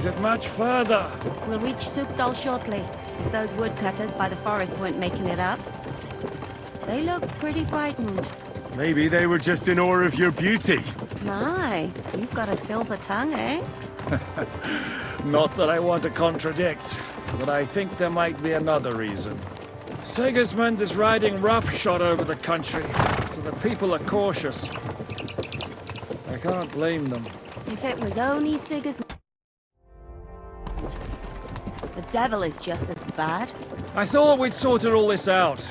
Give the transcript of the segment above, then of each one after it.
it much further? We'll reach Sukdal shortly, if those woodcutters by the forest weren't making it up. They look pretty frightened. Maybe they were just in awe of your beauty. My, you've got a silver tongue, eh? Not that I want to contradict, but I think there might be another reason. Sigismund is riding roughshod over the country, so the people are cautious. I can't blame them. If it was only Sigismund... The devil is just as bad. I thought we'd sorted all this out.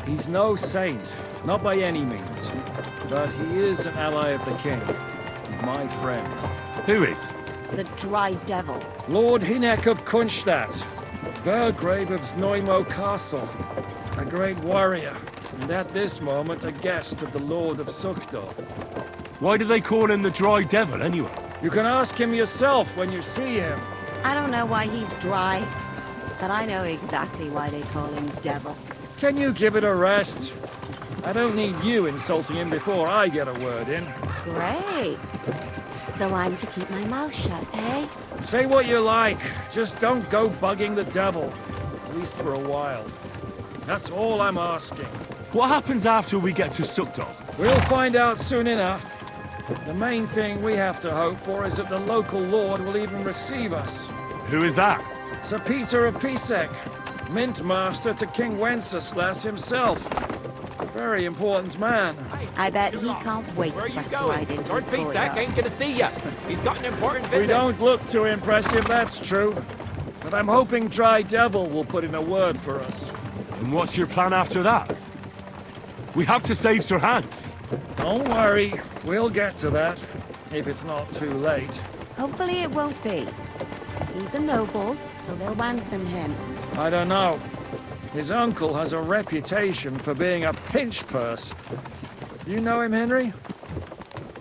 He's no saint, not by any means. But he is an ally of the king. My friend. Who is? The dry devil. Lord Hynek of Kunstadt, Burgrave of Znojmo Castle, a great warrior, and at this moment a guest of the Lord of Sukdal. Why do they call him the Dry Devil, anyway? You can ask him yourself when you see him. I don't know why he's dry, but I know exactly why they call him devil. Can you give it a rest? I don't need you insulting him before I get a word in. Great. So I'm to keep my mouth shut, eh? Say what you like, just don't go bugging the devil. At least for a while. That's all I'm asking. What happens after we get to Sukdal? We'll find out soon enough. The main thing we have to hope for is that the local lord will even receive us. Who is that? Sir Peter of Pisek, Mint Master to King Wenceslas himself. A very important man. I bet he can't wait Where are for you us to going? ride into Lord his Pisak courtyard. ain't gonna see ya. He's got an important visit. We don't look too impressive, that's true. But I'm hoping Dry Devil will put in a word for us. And what's your plan after that? We have to save Sir Hans. Don't worry, we'll get to that, if it's not too late. Hopefully it won't be. He's a noble, so they'll ransom him. I don't know. His uncle has a reputation for being a pinch purse. You know him, Henry?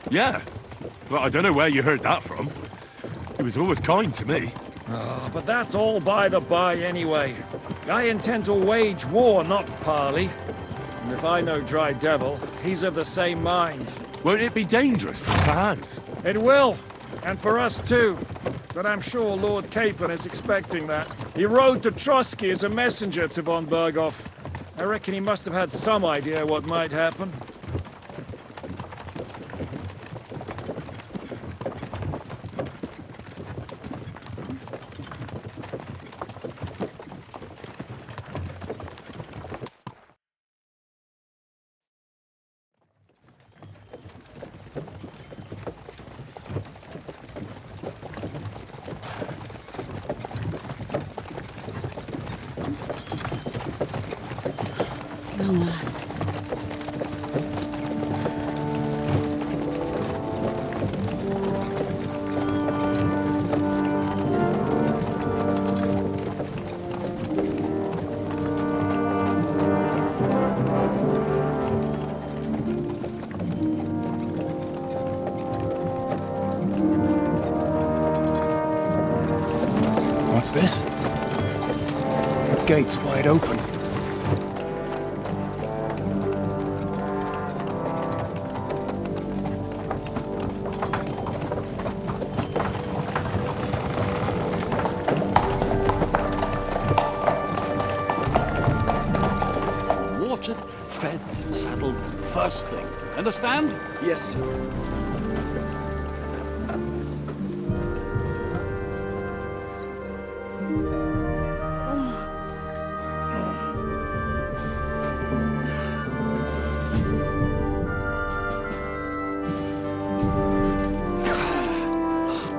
Yeah. Well, I don't know where you heard that from. He was always kind to me. Oh, but that's all by the by anyway. I intend to wage war, not parley. And if I know Dry Devil, he's of the same mind. Won't it be dangerous for Sir Hans? It will, and for us too. But I'm sure Lord Capon is expecting that. He rode to Trotsky as a messenger to von Berghoff. I reckon he must have had some idea what might happen. What's this? The gate's wide open. Watered, fed, saddled, first thing. Understand? Yes, sir.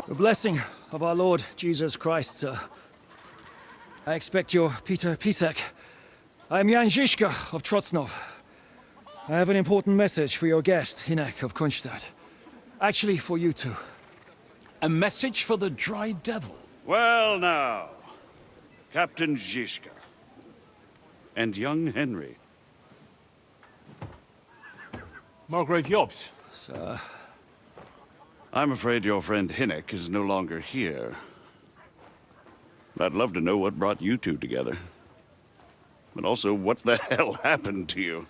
The blessing of our Lord Jesus Christ, sir. I expect you're Peter Pisek. I'm Jan Žižka of Trocnov. I have an important message for your guest, Hynek of Kunstadt. Actually, for you two. A message for the Dry Devil. Well now, Captain Žižka. And young Henry. Margrave Jobs. Sir. I'm afraid your friend Hynek is no longer here. I'd love to know what brought you two together. But also, what the hell happened to you?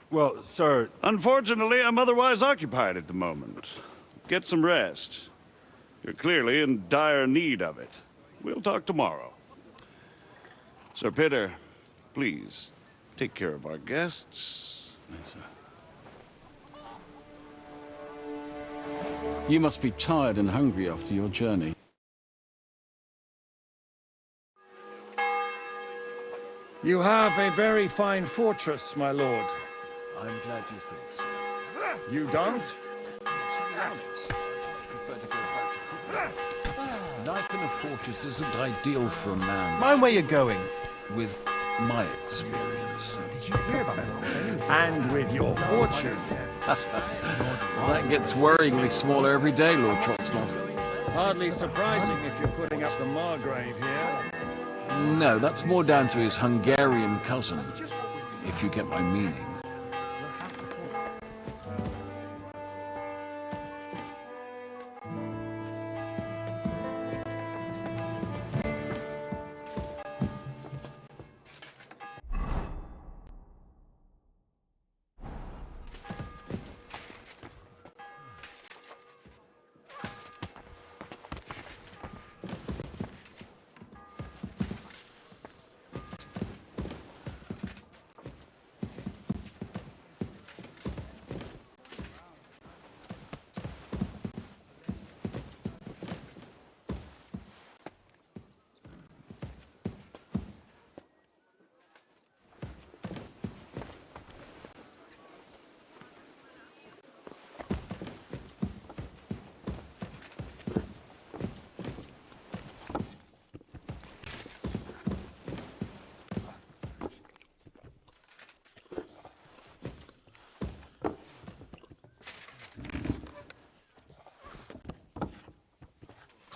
Well, sir... Unfortunately, I'm otherwise occupied at the moment. Get some rest. You're clearly in dire need of it. We'll talk tomorrow. Sir Peter, please, take care of our guests. Yes, sir. You must be tired and hungry after your journey. You have a very fine fortress, my lord. I'm glad you think so. You don't? Life in a fortress isn't ideal for a man Mind where you're going. with my experience. And with your fortune. That gets worryingly smaller every day, Lord Trotsnov. Hardly surprising if you're putting up the Margrave here. No, that's more down to his Hungarian cousin, if you get my meaning.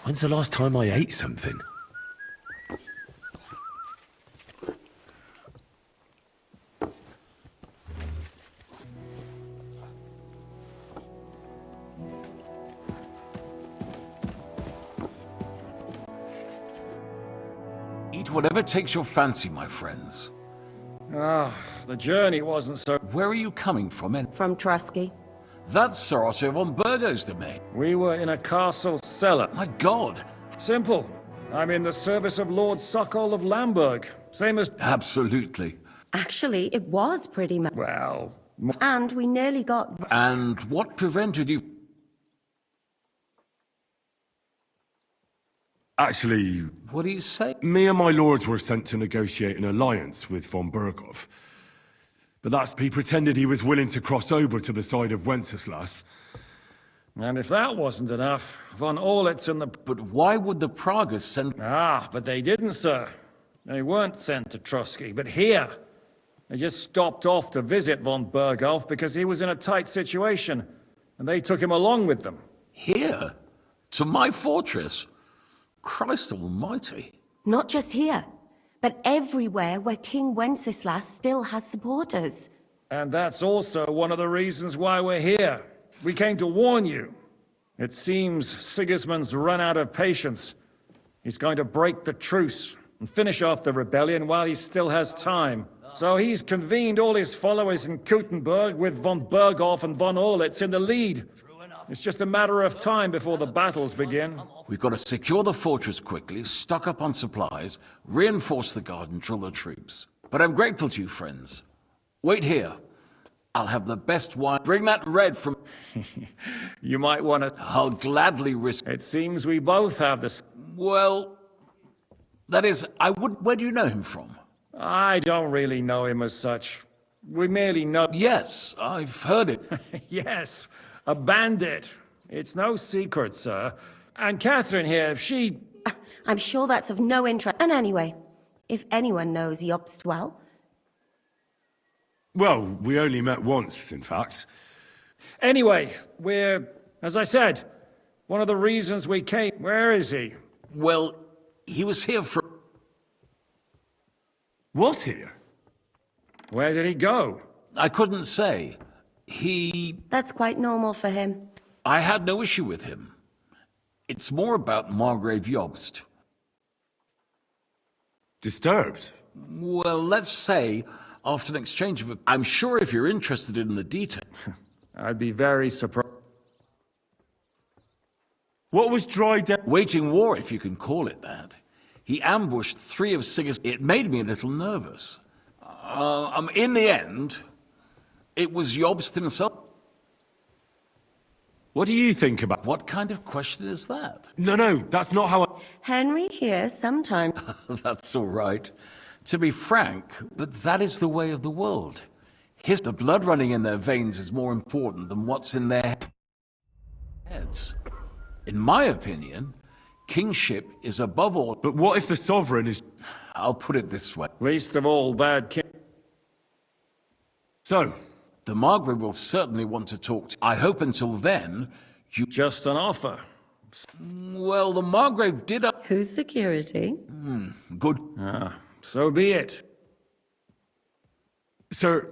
When's the last time I ate something? Eat whatever takes your fancy, my friends. The journey wasn't so... Where are you coming from, and From Trusky. that's Sir Otto von Burgo's domain. We were in a castle cellar. My God, Simple. I'm in the service of Lord Sokol of Lamberg. Same as... absolutely. Actually, it was pretty much. Well... And we nearly got... And what prevented you? Actually, What do you say? me and my lords were sent to negotiate an alliance with von Burgov. But he pretended he was willing to cross over to the side of Wenceslas. And if that wasn't enough, von Orlitz and the... But why would the Pragas send... But they didn't, sir. They weren't sent to Trusky, but here. They just stopped off to visit von Burgolf because he was in a tight situation, and they took him along with them. Here? To my fortress? Christ almighty. Not just here, but everywhere where King Wenceslas still has supporters. And that's also one of the reasons why we're here. We came to warn you. It seems Sigismund's run out of patience. He's going to break the truce and finish off the rebellion while he still has time. So he's convened all his followers in Kuttenberg with von Burghoff and von Orlitz in the lead. It's just a matter of time before the battles begin. We've got to secure the fortress quickly, stock up on supplies, reinforce the guard and drill the troops. But I'm grateful to you, friends. Wait here. I'll have the best wine. Bring that red from... You might want to... I'll gladly risk... It seems we both have this... Well, that is, I would... Where do you know him from? I don't really know him as such. We merely know... Yes, I've heard it. Yes, a bandit. It's no secret, sir. And Catherine here, she... I'm sure that's of no interest. And anyway, if anyone knows Jobst well... Well, we only met once, in fact. Anyway, we're... As I said, one of the reasons we came... Where is he? Well, he was here for... Was here? Where did he go? I couldn't say. He... That's quite normal for him. I had no issue with him. It's more about Margrave Jobst. Disturbed? Well, let's say, after an exchange of... I'm sure if you're interested in the detail... I'd be very surprised. What was dry down? Waging war, if you can call it that. He ambushed 3 of Sigurd's... It made me a little nervous. In the end, it was Jobst himself. What do you think about... What kind of question is that? No, that's not how I... Henry here sometime. That's all right. To be frank, but that is the way of the world. The blood running in their veins is more important than what's in their heads. In my opinion, kingship is above all... But what if the sovereign is... I'll put it this way. Least of all bad king. So, The Margrave will certainly want to talk to... I hope until then, you... Just an offer. Well, the Margrave did a... Who's security? Good... So be it. sir,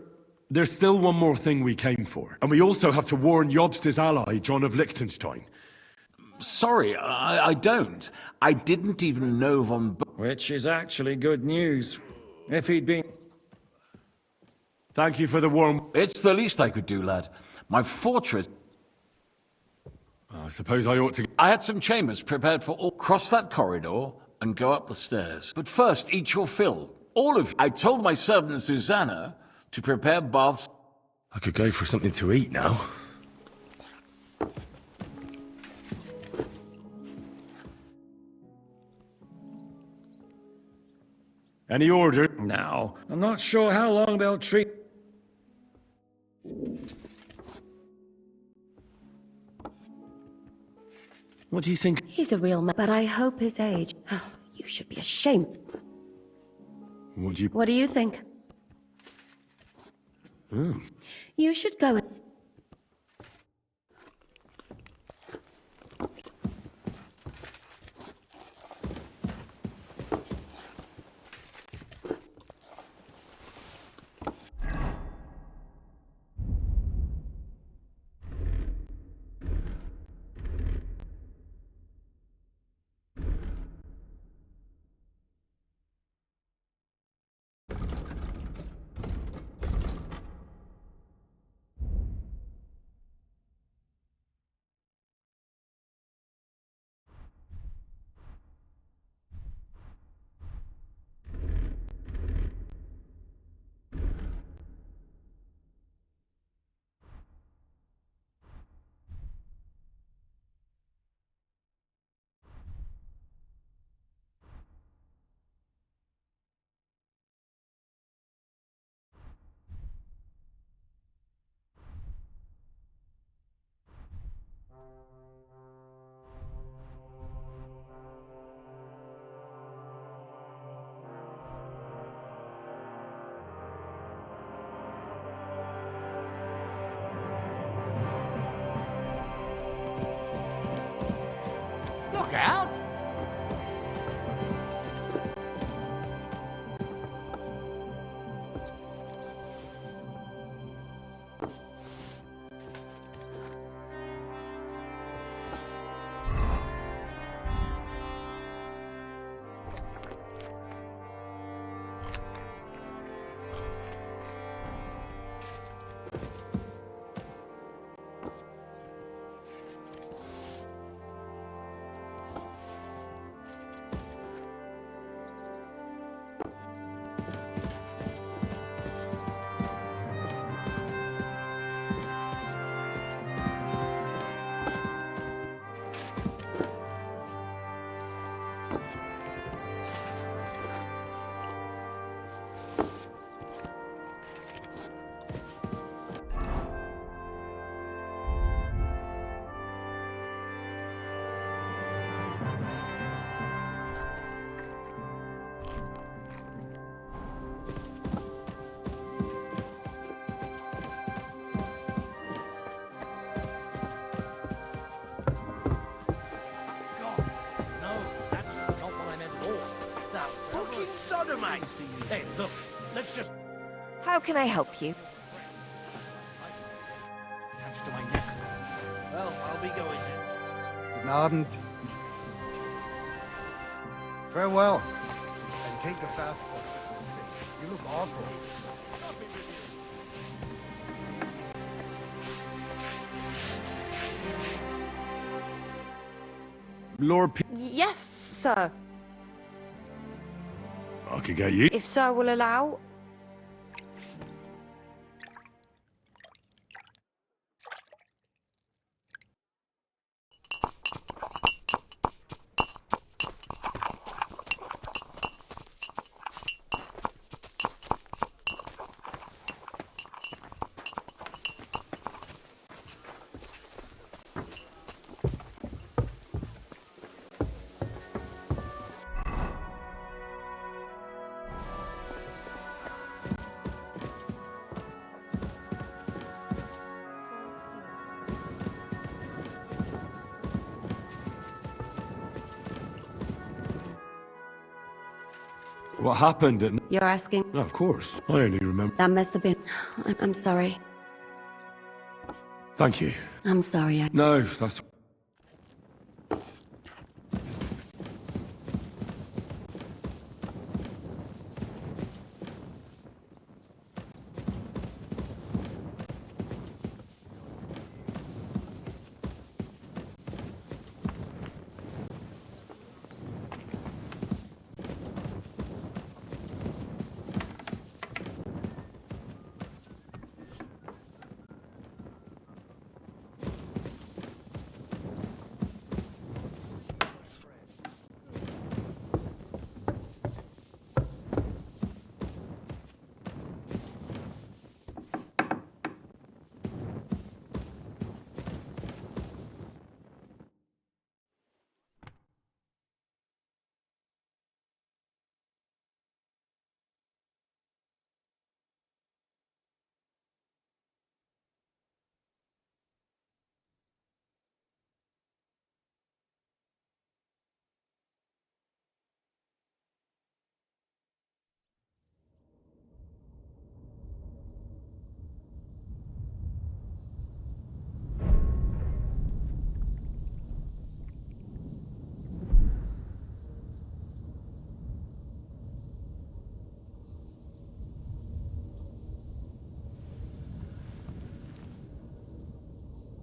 there's still one more thing we came for. And we also have to warn Jobst's ally, John of Liechtenstein. Sorry, I don't. I didn't even know von... Which is actually good news. If he'd been... Thank you for the warm... It's the least I could do, lad. My fortress... I suppose I ought to... I had some chambers prepared for all... Cross that corridor and go up the stairs. But first, eat your fill. All of you. I told my servant Susanna to prepare baths... I could go for something to eat now. Any order? Now, I'm not sure how long they'll treat... What do you think? He's a real man, but I hope his age. You should be ashamed. What do you... What do you think? You should go. Look out! Hey, look, let's just... How can I help you? Attached to my neck. Well, I'll be going then. Guten Abend. Farewell. And take the fast pass. You look awful. Lord Yes, sir. I could get you. If sir will allow. What happened at... You're asking? Of course. I only remember... That must have been... I'm sorry. Thank you. I'm sorry. No, that's...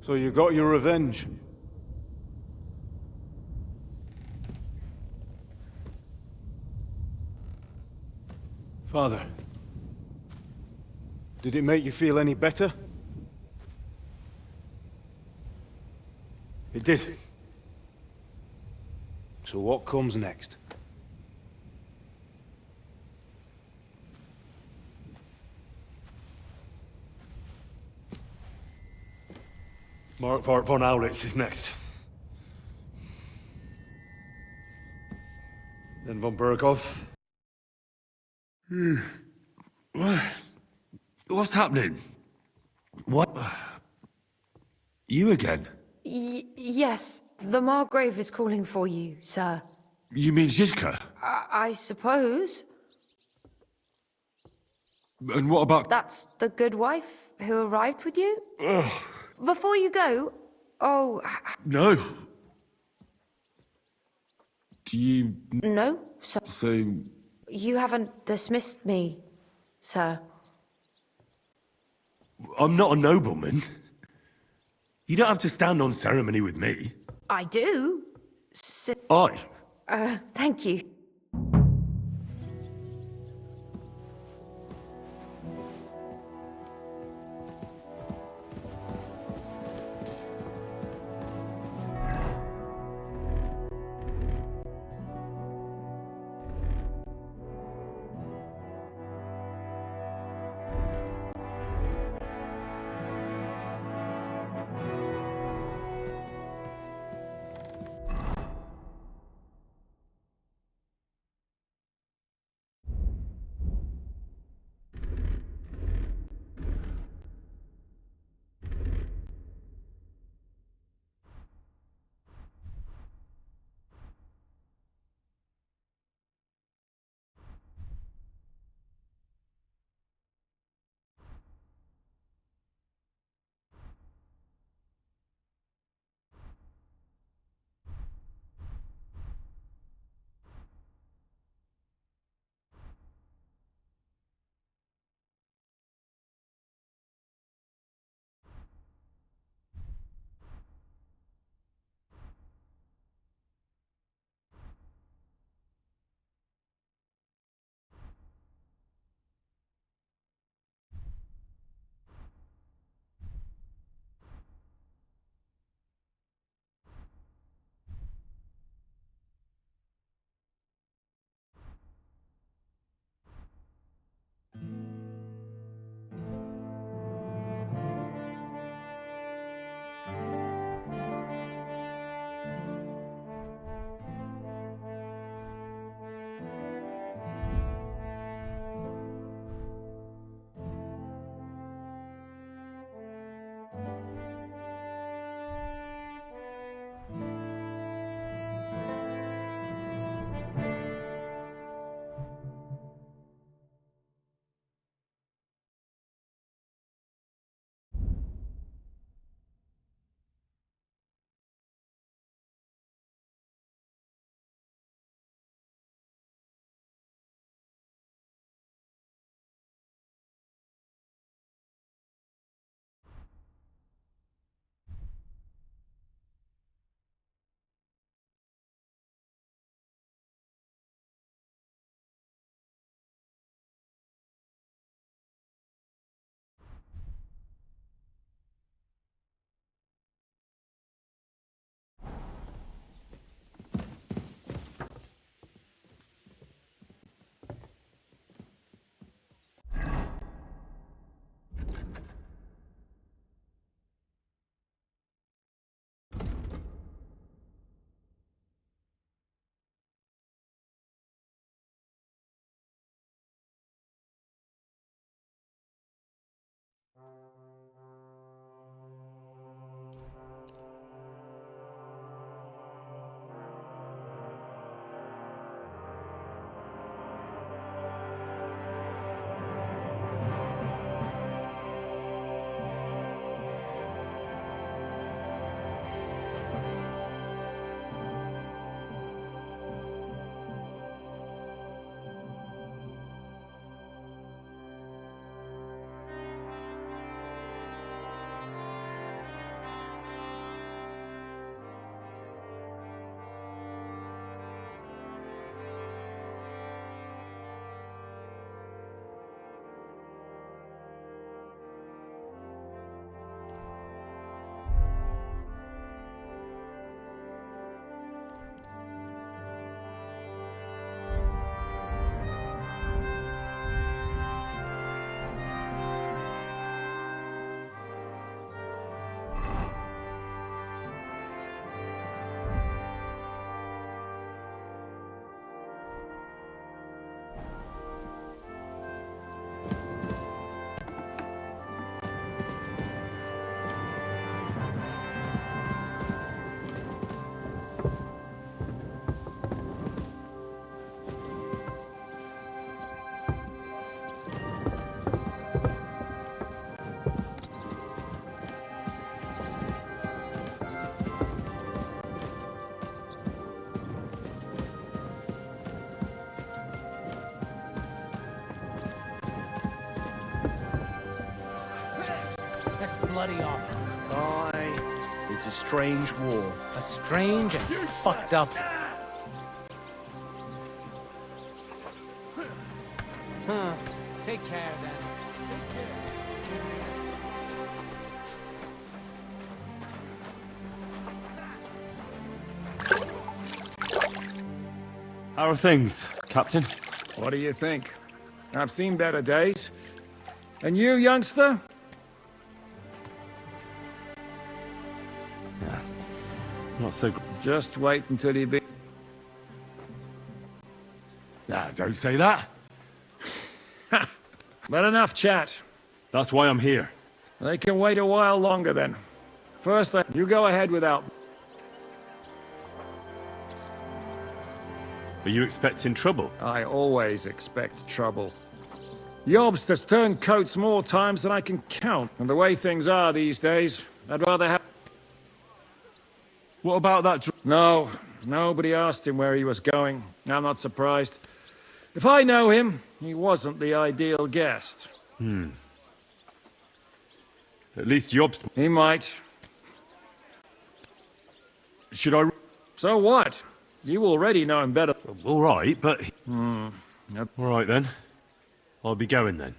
So you got your revenge? Father, did it make you feel any better? It did. So what comes next? Mark von Aulitz is next. Then von Berghoff. What's happening? What? You again? Yes, the Margrave is calling for you, sir. You mean Zizka? I suppose. And what about... That's the good wife who arrived with you? Before you go, No. Do you... No, sir. So... You haven't dismissed me, sir. I'm not a nobleman. You don't have to stand on ceremony with me. I do. Thank you. Let's bloody off. Aye, it's a strange war. A strange and fucked up. Huh. Take care then. How are things, Captain? What do you think? I've seen better days. And you, youngster? Not so Just wait until you be... Nah, don't say that. But enough chat. That's why I'm here. They can wait a while longer then. First, you go ahead without... Are you expecting trouble? I always expect trouble. Yobst has turned coats more times than I can count. And the way things are these days, I'd rather have... What about that No, nobody asked him where he was going. I'm not surprised. If I know him, he wasn't the ideal guest. At least Yobst... He might. Should I... So what? You already know him better. All right, but... Yep. All right, then. I'll be going, then.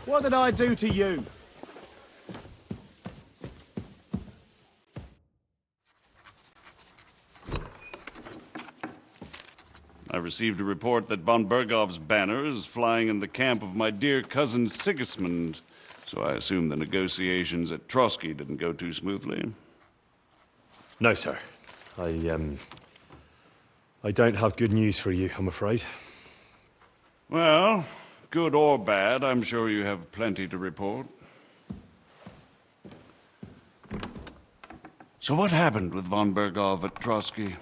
What did I do to you? I received a report that von Bergov's banner is flying in the camp of my dear cousin Sigismund, so I assume the negotiations at Trotsky didn't go too smoothly. No, sir. I don't have good news for you, I'm afraid. Well, good or bad, I'm sure you have plenty to report. So what happened with von Bergov at Trotsky?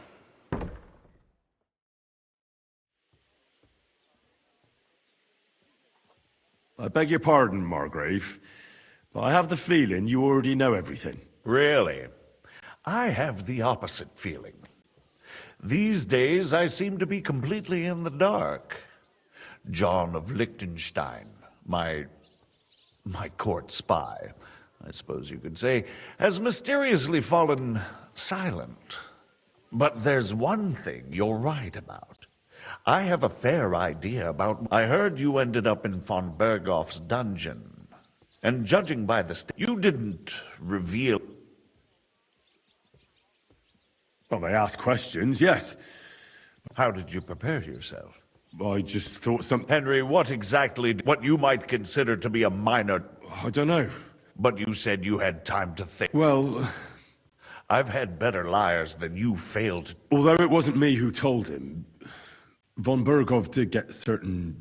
I beg your pardon, Margrave, but I have the feeling you already know everything. Really? I have the opposite feeling. These days, I seem to be completely in the dark. John of Liechtenstein, my court spy, I suppose you could say, has mysteriously fallen silent. But there's one thing you're right about. I have a fair idea about... I heard you ended up in von Bergov's dungeon. And judging by the... you didn't reveal... Well, they asked questions, yes. How did you prepare yourself? I just thought some... Henry, what exactly... what you might consider to be a minor... I don't know. But you said you had time to think. Well... I've had better liars than you failed. Although it wasn't me who told him, von Bergov did get certain...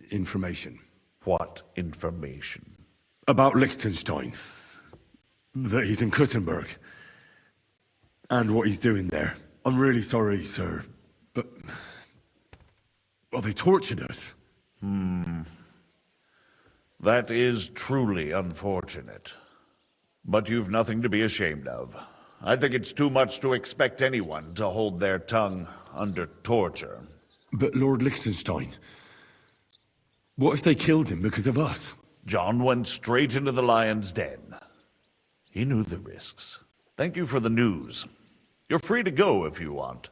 information. What information? About Liechtenstein. That he's in Kuttenberg. And what he's doing there. I'm really sorry, sir, but... well, they tortured us. That is truly unfortunate. But you've nothing to be ashamed of. I think it's too much to expect anyone to hold their tongue under torture. But Lord Liechtenstein... what if they killed him because of us? John went straight into the lion's den. He knew the risks. Thank you for the news. You're free to go if you want.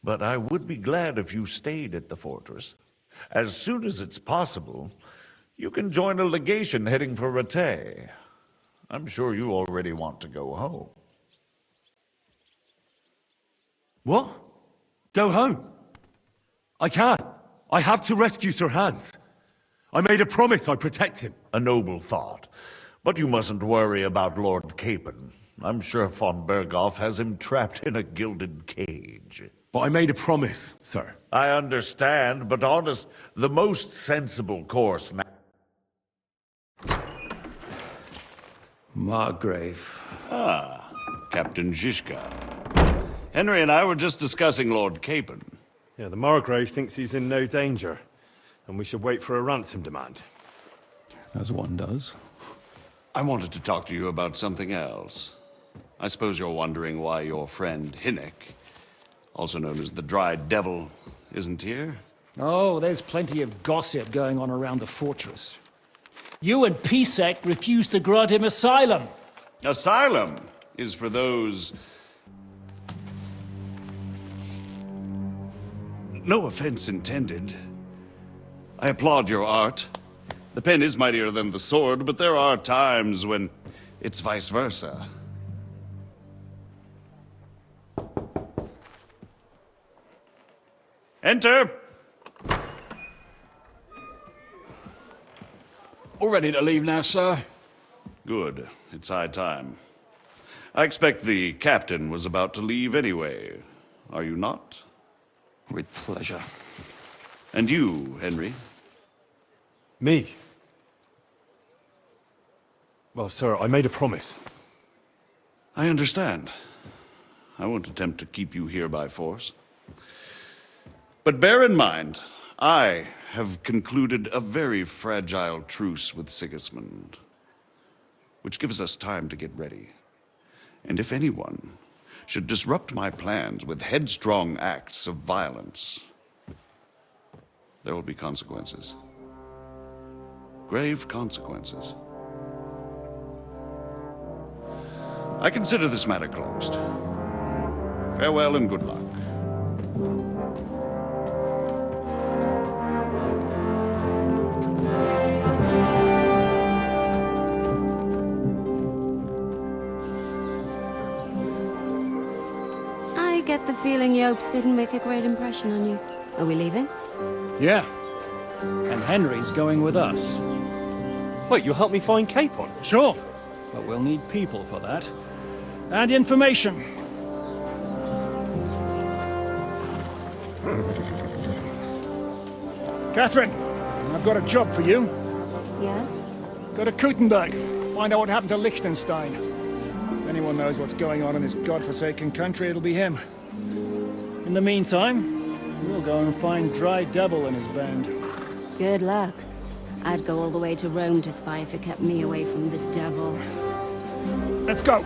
But I would be glad if you stayed at the fortress. As soon as it's possible, you can join a legation heading for Rattay. I'm sure you already want to go home. What? Go home? I can't. I have to rescue Sir Hans. I made a promise I'd protect him. A noble thought. But you mustn't worry about Lord Capon. I'm sure von Bergov has him trapped in a gilded cage. But I made a promise, sir. I understand, but honest, the most sensible course now... Margrave. Ah, Captain Zizka. Henry and I were just discussing Lord Capon. Yeah, the Margrave thinks he's in no danger, and we should wait for a ransom demand. As one does. I wanted to talk to you about something else. I suppose you're wondering why your friend Hinnick, also known as the Dried Devil, isn't here? Oh, there's plenty of gossip going on around the fortress. You and Pisek refused to grant him asylum. Asylum is for those... No offense intended. I applaud your art. The pen is mightier than the sword, but there are times when it's vice versa. Enter! All ready to leave now, sir? Good. It's high time. I expect the captain was about to leave anyway. Are you not? With pleasure. And you, Henry? Me? Well, sir, I made a promise. I understand. I won't attempt to keep you here by force. But bear in mind, I have concluded a very fragile truce with Sigismund, which gives us time to get ready. And if anyone should disrupt my plans with headstrong acts of violence, there will be consequences. Grave consequences. I consider this matter closed. Farewell and good luck. I get the feeling Yopes didn't make a great impression on you. Are we leaving? Yeah. And Henry's going with us. Wait, you'll help me find Capon? Sure. But we'll need people for that. And information. Catherine, I've got a job for you. Yes? Go to Kuttenberg. Find out what happened to Liechtenstein. If anyone knows what's going on in this godforsaken country, it'll be him. In the meantime, we'll go and find Dry Devil and his band. Good luck. I'd go all the way to Rome to spy if it kept me away from the devil. Let's go!